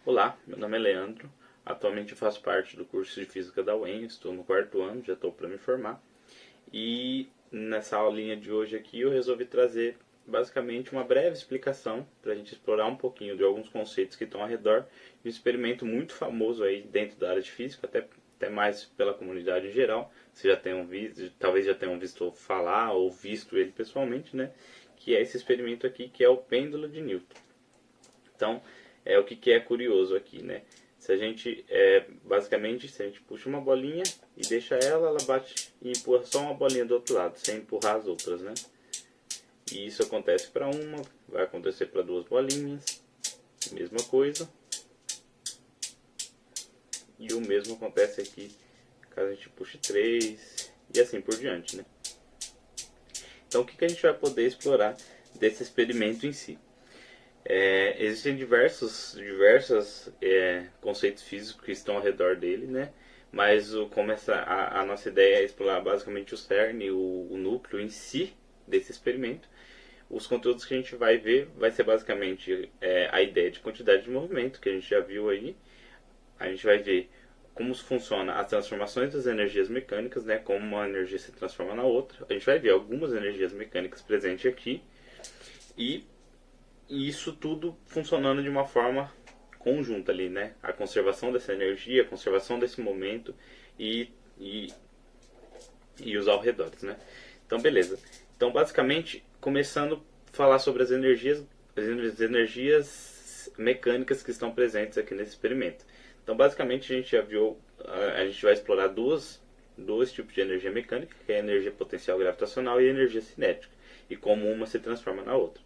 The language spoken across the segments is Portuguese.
Olá, meu nome é Leandro. Atualmente eu faço parte do curso de Física da UEM, estou no quarto ano, já estou para me formar. E nessa aulinha de hoje aqui eu resolvi trazer basicamente uma breve explicação para a gente explorar um pouquinho de alguns conceitos que estão ao redor de um experimento muito famoso aí dentro da área de física, até mais pela comunidade em geral. Vocês já tenham visto, talvez já tenham visto falar ou visto ele pessoalmente, né? Que é esse experimento aqui, que é o pêndulo de Newton. Então, o que é curioso aqui, né? Se a gente, basicamente, se a gente puxa uma bolinha e deixa ela bate e empurra só uma bolinha do outro lado, sem empurrar as outras, né? E isso acontece para uma, vai acontecer para duas bolinhas, mesma coisa. E o mesmo acontece aqui caso a gente puxe três e assim por diante, né? Então, o que a gente vai poder explorar desse experimento em si? Existem diversos conceitos físicos que estão ao redor dele, né? Mas a nossa ideia é explorar basicamente o cerne, o núcleo em si desse experimento. Os conteúdos que a gente vai ver vai ser basicamente a ideia de quantidade de movimento, que a gente já viu aí. A gente vai ver como funciona as transformações das energias mecânicas, né? Como uma energia se transforma na outra. A gente vai ver algumas energias mecânicas presentes aqui. E isso tudo funcionando de uma forma conjunta ali, né? A conservação dessa energia, a conservação desse momento e os arredores, né? Então, beleza. Então, basicamente, começando a falar sobre as energias mecânicas que estão presentes aqui nesse experimento. Então, basicamente, a gente já viu, a gente vai explorar dois tipos de energia mecânica, que é a energia potencial gravitacional e a energia cinética, e como uma se transforma na outra.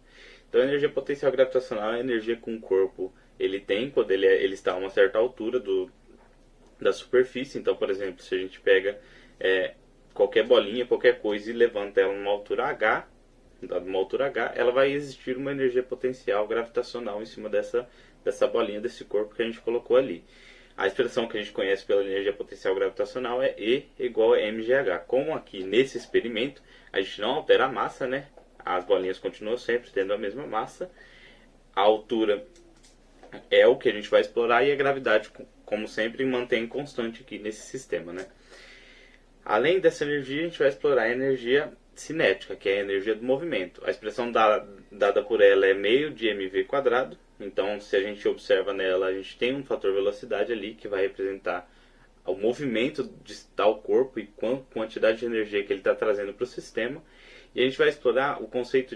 Então, a energia potencial gravitacional é a energia que um corpo ele tem quando ele está a uma certa altura da superfície. Então, por exemplo, se a gente pega qualquer bolinha, qualquer coisa e levanta ela numa altura H, ela vai existir uma energia potencial gravitacional em cima dessa bolinha, desse corpo que a gente colocou ali. A expressão que a gente conhece pela energia potencial gravitacional é E igual a mgh. Como aqui nesse experimento a gente não altera a massa, né? As bolinhas continuam sempre tendo a mesma massa. A altura é o que a gente vai explorar e a gravidade, como sempre, mantém constante aqui nesse sistema, né? Além dessa energia, a gente vai explorar a energia cinética, que é a energia do movimento. A expressão dada por ela é meio de mv quadrado. Então, se a gente observa nela, a gente tem um fator velocidade ali que vai representar o movimento de tal corpo e quantidade de energia que ele está trazendo para o sistema. E a gente vai explorar o conceito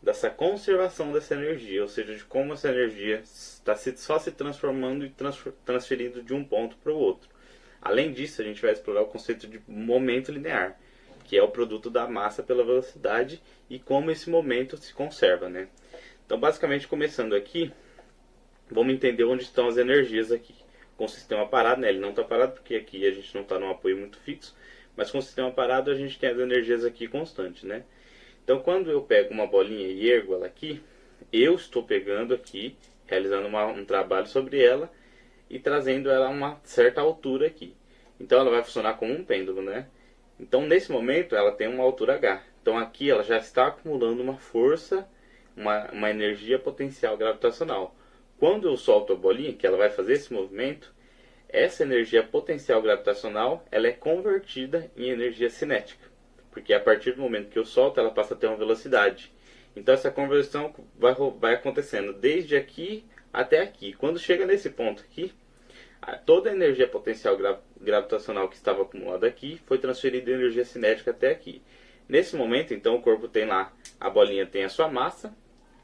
dessa conservação dessa energia, ou seja, de como essa energia está só se transformando e transferindo de um ponto para o outro. Além disso, a gente vai explorar o conceito de momento linear, que é o produto da massa pela velocidade e como esse momento se conserva, né? Então, basicamente, começando aqui, vamos entender onde estão as energias aqui. Com o sistema parado, né? Ele não está parado porque aqui a gente não está num apoio muito fixo, mas com o sistema parado a gente tem as energias aqui constantes, né? Então, quando eu pego uma bolinha e ergo ela aqui, eu estou pegando aqui, realizando um trabalho sobre ela e trazendo ela a uma certa altura aqui. Então, ela vai funcionar como um pêndulo, né? Então, nesse momento, ela tem uma altura H. Então, aqui ela já está acumulando uma força, uma energia potencial gravitacional. Quando eu solto a bolinha, que ela vai fazer esse movimento, essa energia potencial gravitacional ela é convertida em energia cinética. Porque a partir do momento que eu solto, ela passa a ter uma velocidade. Então, essa conversão vai acontecendo desde aqui até aqui. Quando chega nesse ponto aqui, toda a energia potencial gravitacional que estava acumulada aqui foi transferida em energia cinética até aqui. Nesse momento, então, o corpo tem lá, a bolinha tem a sua massa,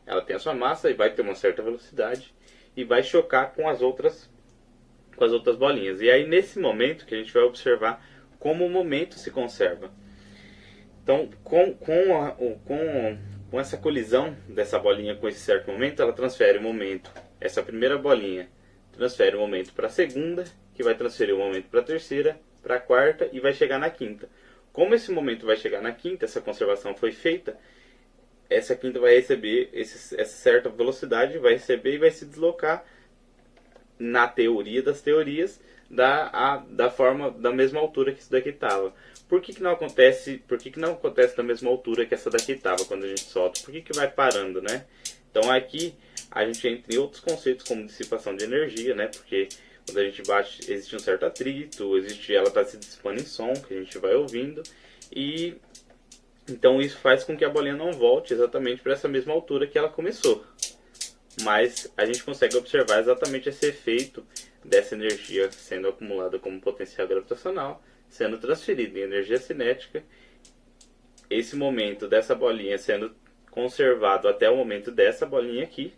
ela tem a sua massa e vai ter uma certa velocidade e vai chocar com as outras bolinhas. E aí, nesse momento, que a gente vai observar como o momento se conserva. Então, com essa colisão dessa bolinha com esse certo momento, ela transfere o momento. Essa primeira bolinha transfere o momento para a segunda, que vai transferir o momento para a terceira, para a quarta e vai chegar na quinta. Como esse momento vai chegar na quinta, essa conservação foi feita, essa quinta vai receber essa certa velocidade, vai receber e vai se deslocar na teoria das teorias da mesma altura que isso daqui estava. Por que não acontece da mesma altura que essa daqui estava quando a gente solta? Por que vai parando, né? Então aqui A gente entra em outros conceitos como dissipação de energia, né? Porque quando a gente bate, existe um certo atrito, ela está se dissipando em som, que a gente vai ouvindo, e então isso faz com que a bolinha não volte exatamente para essa mesma altura que ela começou. Mas a gente consegue observar exatamente esse efeito dessa energia sendo acumulada como potencial gravitacional, sendo transferida em energia cinética, esse momento dessa bolinha sendo conservado até o momento dessa bolinha aqui,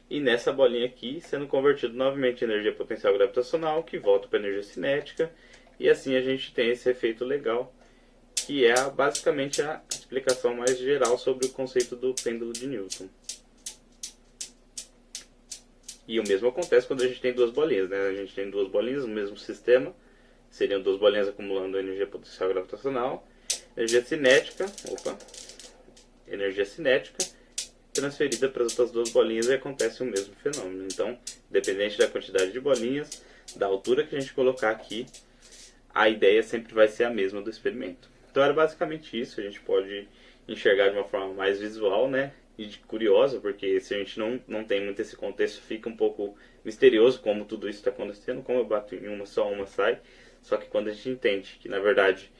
e nessa bolinha aqui sendo convertido novamente em energia potencial gravitacional, que volta para energia cinética, e assim a gente tem esse efeito legal, que é basicamente a explicação mais geral sobre o conceito do pêndulo de Newton. E o mesmo acontece quando a gente tem duas bolinhas, né? A gente tem duas bolinhas no mesmo sistema, seriam duas bolinhas acumulando energia potencial gravitacional, energia cinética transferida para as outras duas bolinhas e acontece o mesmo fenômeno. Então, dependente da quantidade de bolinhas, da altura que a gente colocar aqui, a ideia sempre vai ser a mesma do experimento. Então era basicamente isso, a gente pode enxergar de uma forma mais visual, né? E curiosa, porque se a gente não tem muito esse contexto, fica um pouco misterioso como tudo isso está acontecendo, como eu bato em uma só, uma sai. Só que quando a gente entende que, na verdade,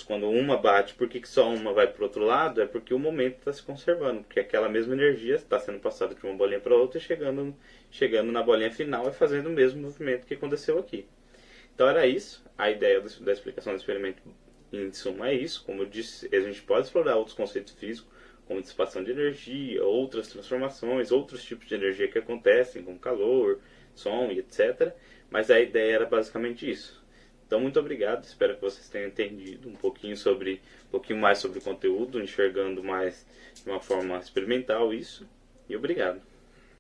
quando uma bate, por que só uma vai para o outro lado? É porque o momento está se conservando, porque aquela mesma energia está sendo passada de uma bolinha para outra e chegando na bolinha final e fazendo o mesmo movimento que aconteceu aqui. Então era isso, a ideia da explicação do experimento em suma é isso. Como eu disse, a gente pode explorar outros conceitos físicos, como dissipação de energia, outras transformações, outros tipos de energia que acontecem, como calor, som e etc. Mas a ideia era basicamente isso. Então, muito obrigado. Espero que vocês tenham entendido um pouquinho mais sobre o conteúdo, enxergando mais de uma forma experimental isso. E obrigado.